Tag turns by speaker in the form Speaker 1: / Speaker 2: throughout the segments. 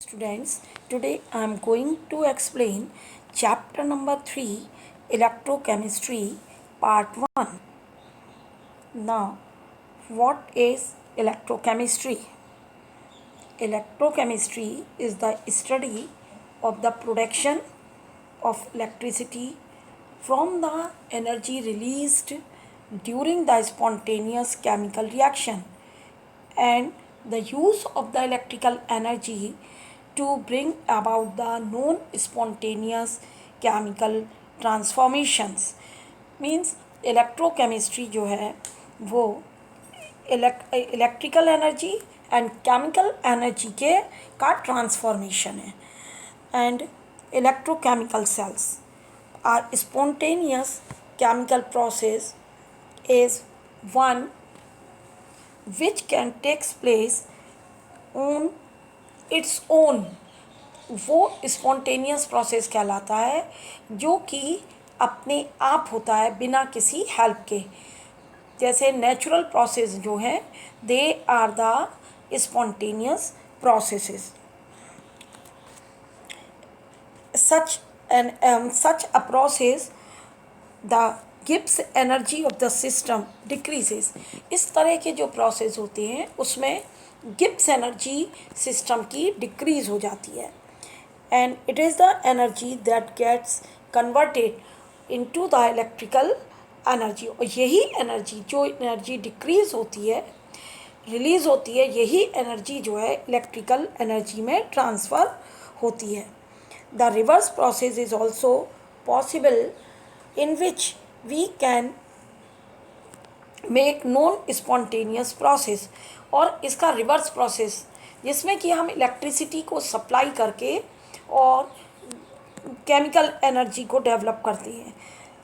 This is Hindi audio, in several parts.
Speaker 1: Students, today I am going to explain chapter number 3 Electrochemistry part 1. Now, what is electrochemistry? Electrochemistry is the study of the production of electricity from the energy released during the spontaneous chemical reaction and the use of the electrical energy to bring about the non spontaneous chemical transformations. Means electrochemistry जो है वो electrical energy and chemical energy के का ट्रांसफॉर्मेशन है. And electrochemical cells are spontaneous chemical process is one which can takes place on its own. वो स्पॉन्टेनियस प्रोसेस कहलाता है जो कि अपने आप होता है बिना किसी हेल्प के. जैसे नेचुरल प्रोसेस जो हैं they are the spontaneous processes. Such a process the Gibbs energy of the system decreases. इस तरह के जो प्रोसेस होते हैं उसमें गिब्स एनर्जी सिस्टम की डिक्रीज हो जाती है. And it is the energy that gets converted into the electrical energy. और यही एनर्जी जो एनर्जी डिक्रीज होती है रिलीज होती है यही एनर्जी जो है इलेक्ट्रिकल एनर्जी में ट्रांसफ़र होती है. The reverse process is also possible in which we can make non spontaneous process. और इसका रिवर्स प्रोसेस जिसमें कि हम इलेक्ट्रिसिटी को सप्लाई करके और केमिकल एनर्जी को डेवलप करते हैं.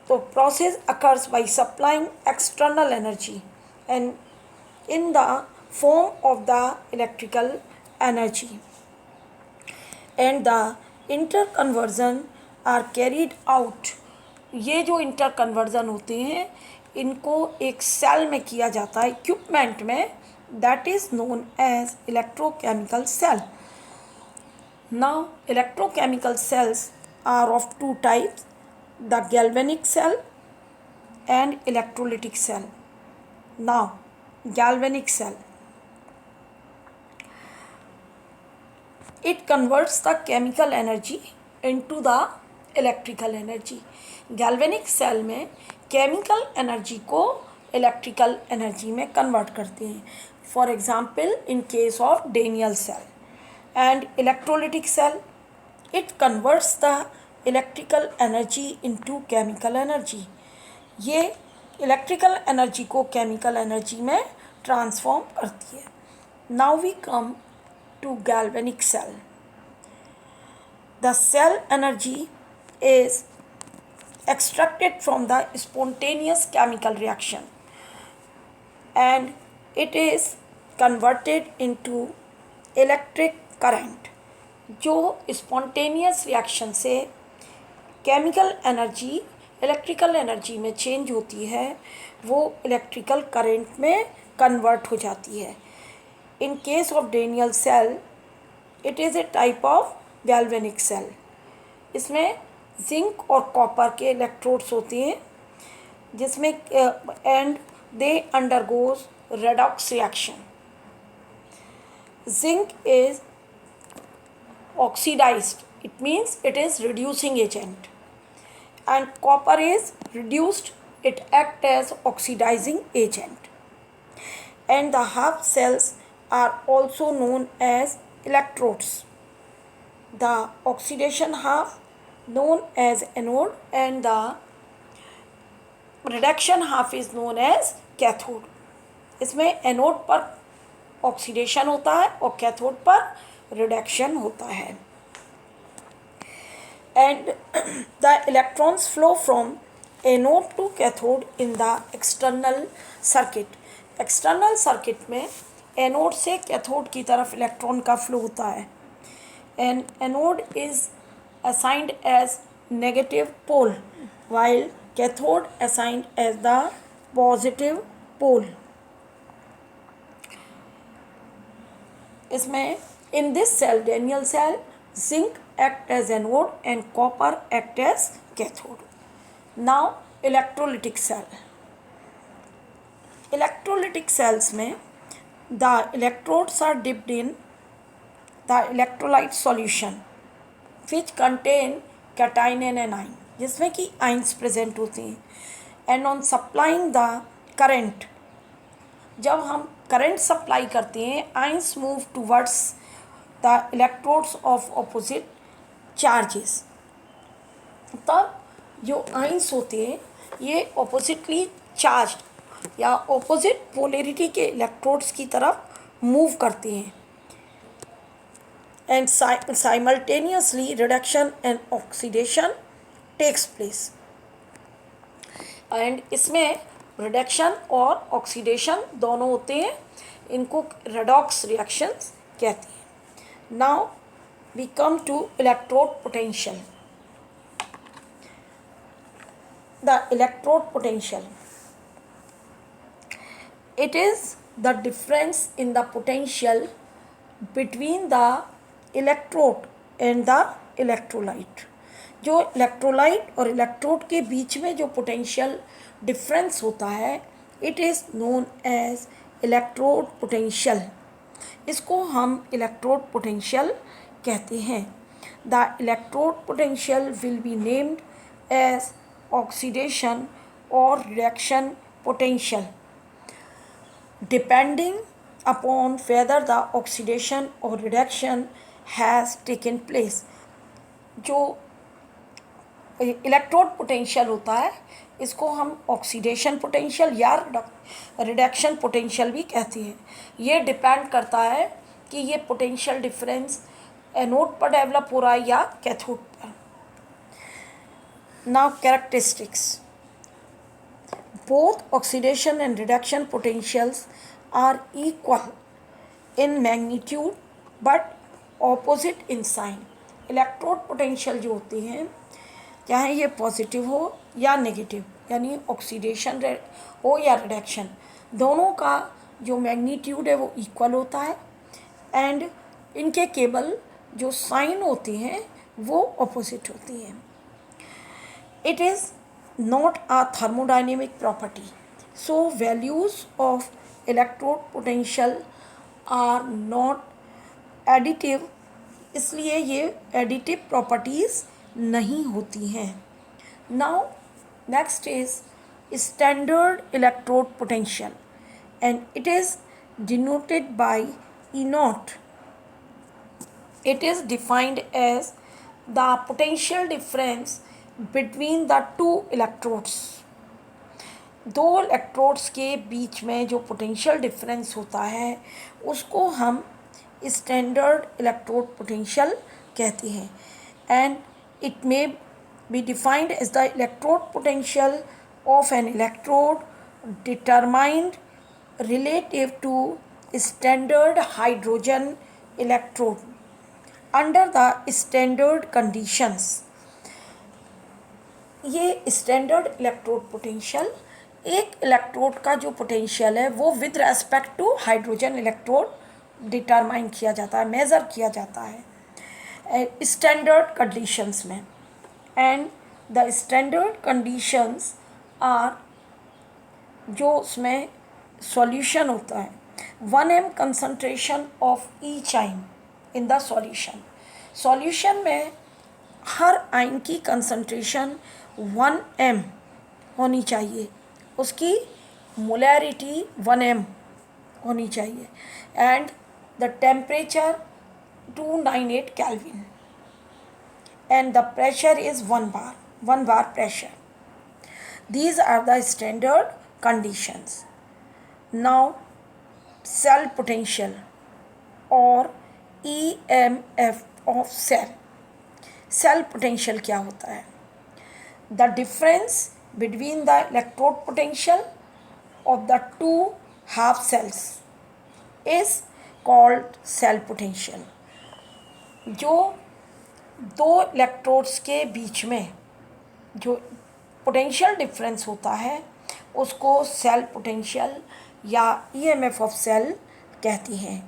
Speaker 1: तो process occurs by supplying external energy and in the form of the electrical energy and the interconversion are carried out. ये जो इंटर कन्वर्जन होते हैं इनको एक सेल में किया जाता है इक्विपमेंट में that is known as electrochemical cell. Now electrochemical cells are of two types the galvanic cell and electrolytic cell. Now galvanic cell it converts the chemical energy into the electrical energy. Galvanic cell में केमिकल एनर्जी को इलेक्ट्रिकल एनर्जी में कन्वर्ट करते हैं. For example in case of Daniell cell. And electrolytic cell it converts the electrical energy into chemical energy. ये इलेक्ट्रिकल एनर्जी को केमिकल एनर्जी में ट्रांसफॉर्म करती है. Now we come to galvanic cell. The cell energy is extracted from the spontaneous chemical reaction and it is converted into electric current. जो spontaneous reaction से chemical energy electrical energy में change होती है वो electrical current में convert हो जाती है. In case of Daniell cell, it is a type of galvanic cell. इसमें जिंक और कॉपर के इलेक्ट्रोड्स होते हैं जिसमें and they undergoes redox reaction. Zinc is oxidised, it means it is reducing agent, and copper is reduced, it act as oxidising agent. And the half cells are also known as electrodes. The oxidation half known as anode and the reduction half is known as cathode. इसमें एनोड पर ऑक्सीडेशन होता है और कैथोड पर रिडक्शन होता है. And the electrons flow from anode to cathode in the external circuit. External circuit में एनोड से कैथोड की तरफ इलेक्ट्रॉन का फ्लो होता है. And anode is assigned as negative pole while cathode assigned as the positive pole. इसमें In this cell, Daniell cell, zinc act as anode and copper act as cathode. Now electrolytic cell. Electrolytic cells में the electrodes are dipped in the electrolyte solution which contain cation and anion, जिसमें कि आइंस प्रेजेंट होते हैं. And on supplying the current, जब हम करंट सप्लाई करते हैं, ions move towards the electrodes of opposite charges. तब जो आइंस होते हैं ये ऑपोजिटली चार्ज या ऑपोजिट पोलैरिटी के इलेक्ट्रोड्स की तरफ मूव करते हैं. And simultaneously reduction and oxidation takes place. And इसमें रिडक्शन और ऑक्सीडेशन दोनों होते हैं. इनको रेडॉक्स रिएक्शंस कहते हैं. Now we come to electrode potential. The electrode potential, it is the difference in the potential between the electrode and the electrolyte. जो इलेक्ट्रोलाइट और इलेक्ट्रोड के बीच में जो पोटेंशियल डिफरेंस होता है, it is known as electrode potential. इसको हम इलेक्ट्रोड पोटेंशियल कहते हैं. The electrode potential will be named as oxidation और reaction potential depending upon whether the oxidation or reduction has taken place. जो इलेक्ट्रोड पोटेंशियल होता है इसको हम ऑक्सीडेशन पोटेंशियल या रिडक्शन पोटेंशियल भी कहते हैं. ये डिपेंड करता है कि ये पोटेंशियल डिफरेंस एनोड पर डेवलप हो रहा है या कैथोड पर. Now characteristics. Both oxidation and reduction potentials are equal in magnitude but opposite in sign. Electrode potential जो होती हैं, चाहे ये पॉजिटिव हो या नेगेटिव, यानी ऑक्सीडेशन हो या रिडक्शन, दोनों का जो मैग्नीट्यूड है वो इक्वल होता है. एंड इनके केवल जो साइन होती हैं वो ऑपोजिट होती हैं. It is not a thermodynamic property, so values of electrode potential are not additive, इसलिए ये additive properties नहीं होती हैं. Now next is standard electrode potential and it is denoted by E naught. It is defined as the potential difference between the two electrodes. दो इलेक्ट्रोड्स के बीच में जो पोटेंशियल डिफरेंस होता है उसको हम स्टैंडर्ड इलेक्ट्रोड पोटेंशियल कहते हैं. And it may be defined as the electrode potential of an electrode determined relative to standard hydrogen electrode under the standard conditions. ये स्टैंडर्ड इलेक्ट्रोड पोटेंशियल एक इलेक्ट्रोड का जो पोटेंशियल है वो with respect to hydrogen electrode determine किया जाता है, मेज़र किया जाता है स्टैंडर्ड कंडीशंस में. And the standard conditions are, जो उसमें सॉल्यूशन होता है, 1 m कंसंट्रेशन ऑफ ईच आइन इन द सॉल्यूशन. सॉल्यूशन में हर आइन की कंसंट्रेशन 1 m होनी चाहिए, उसकी मोलैरिटी 1 m होनी चाहिए. And the temperature 298 kelvin and the pressure is 1 bar pressure. These are the standard conditions. Now cell potential or EMF of cell. Cell potential क्या होता है? The difference between the electrode potential of the two half cells is called cell potential. जो दो इलेक्ट्रोड्स के बीच में जो पोटेंशियल डिफरेंस होता है उसको सेल पोटेंशियल या ईएमएफ ऑफ सेल कहती हैं.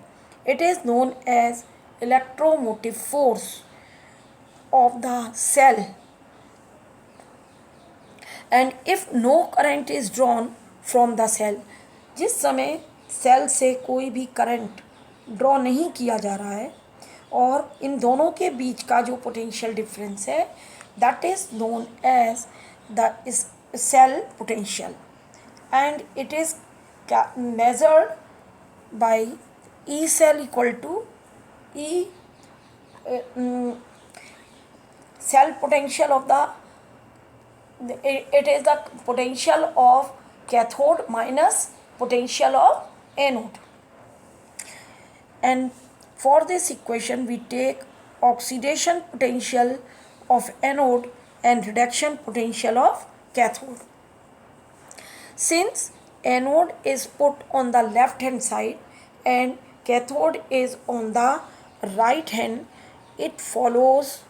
Speaker 1: It is known as electromotive force of the cell, and if no current is drawn from the cell, जिस समय सेल से कोई भी करंट ड्रॉ नहीं किया जा रहा है और इन दोनों के बीच का जो पोटेंशियल डिफरेंस है, that is known as the cell potential, and it is measured by E cell equal to E cell potential of the it is the potential of cathode minus potential of anode. And for this equation we take oxidation potential of anode and reduction potential of cathode. Since anode is put on the left hand side and cathode is on the right hand, it follows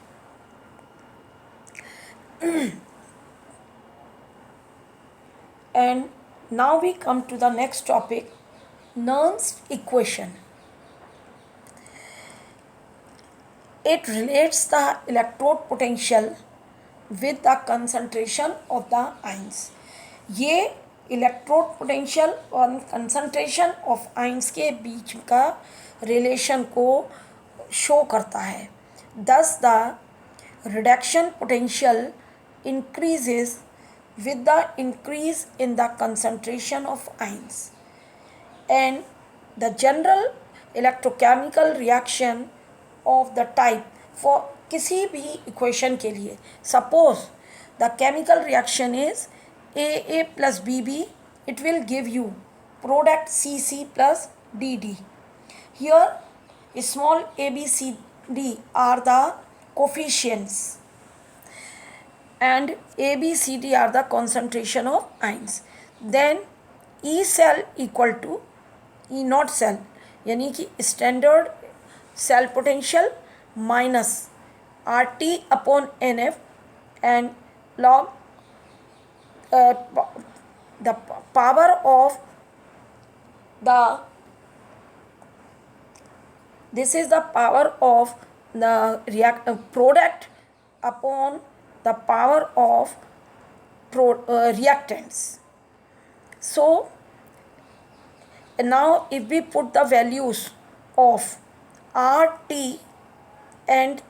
Speaker 1: and now we come to the next topic, Nernst equation. It relates the electrode potential with the concentration of the ions. ये इलेक्ट्रोड पोटेंशियल और कंसंट्रेशन ऑफ आइंस के बीच का रिलेशन को शो करता है. Thus the reduction potential increases with the increase in the concentration of ions, and the general electrochemical reaction of the type for किसी भी इक्वेशन के लिए, suppose the chemical reaction is AA plus BB, it will give you product CC plus DD. Here small ABCD are the coefficients and ABCD are the concentration of ions. Then E cell equal to E naught cell, यानी कि standard cell potential minus RT upon NF and log the power of the this is the power of the product upon the power of reactants. So now if we put the values of RT and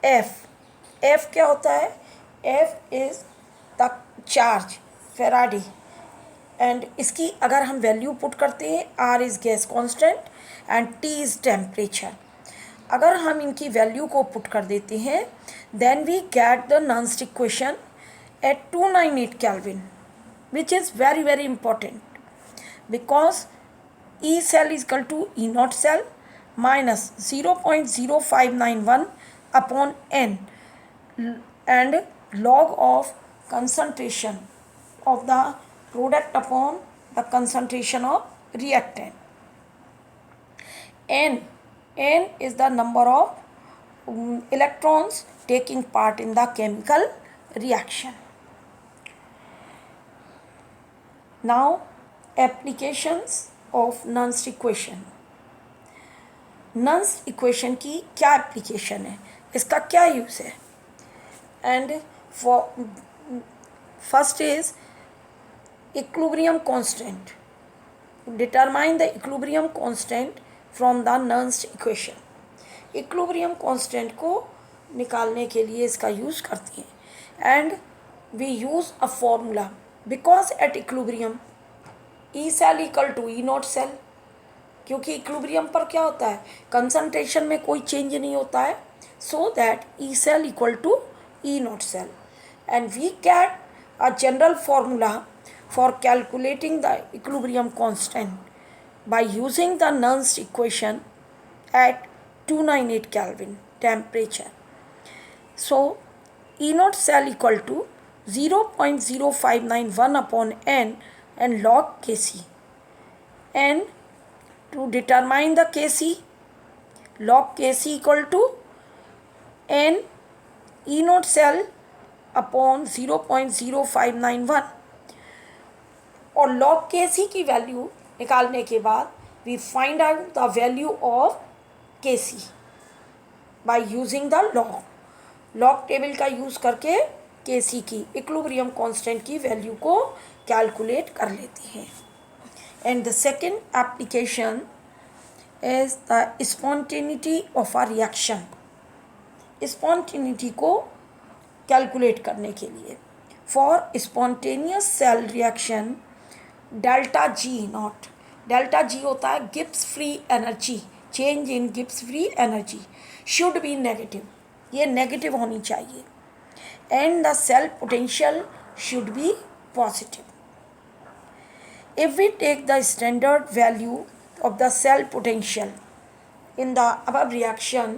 Speaker 1: F क्या होता है? F is the charge Faraday, and इसकी अगर हम वैल्यू पुट करते हैं, R is gas constant and T is temperature. अगर हम इनकी वैल्यू को पुट कर देते हैं, then we get the Nernst equation at 298 Kelvin, which is very very important because E cell is equal to E naught cell minus 0.0591 upon N and log of concentration of the product upon the concentration of reactant. N is the number of electrons taking part in the chemical reaction. Now applications of Nernst equation. Nernst equation की क्या एप्लीकेशन है, इसका क्या यूज़ है? And first is equilibrium constant. Determine the equilibrium constant from the Nernst equation. Equilibrium constant को निकालने के लिए इसका यूज़ करती हैं and we use a formula because at equilibrium E cell equal to E naught cell, क्योंकि इक्विलिब्रियम पर क्या होता है, कंसंट्रेशन में कोई चेंज नहीं होता है, so that E cell equal to E naught cell, and we get a general formula for calculating the equilibrium constant by using the Nernst equation at 298 Kelvin temperature. So E naught cell equal to 0.0591 upon N and log Kc, and to determine the Kc, log Kc equal to N E naught cell upon 0.0591 और log Kc की वैल्यू निकालने के बाद we find out the value of Kc. By using the log table का यूज़ करके Kc की इक्विलिब्रियम कांस्टेंट की वैल्यू को कैलकुलेट कर लेती हैं. And the second application is the spontaneity of a reaction. Spontaneity को कैलकुलेट करने के लिए for spontaneous cell reaction delta G naught. Delta G होता है Gibbs free energy. Change in Gibbs free energy should be negative. ये नेगेटिव होनी चाहिए. And the cell potential should be positive. If we take the standard value of the cell potential in the above reaction,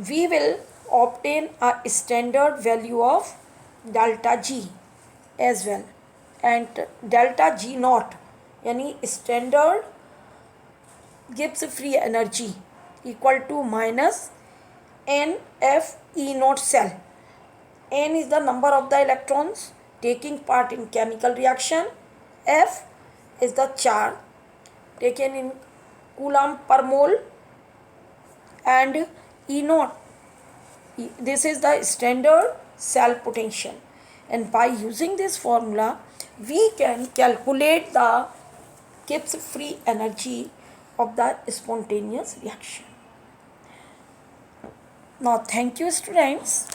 Speaker 1: we will obtain a standard value of delta G as well. And delta G naught यानी standard Gibbs free energy equal to minus NF E naught cell. N is the number of the electrons taking part in chemical reaction. F is the charge taken in coulomb per mole. And E naught, this is the standard cell potential. And by using this formula, we can calculate the Gibbs free energy of the spontaneous reaction. Now, thank you, students.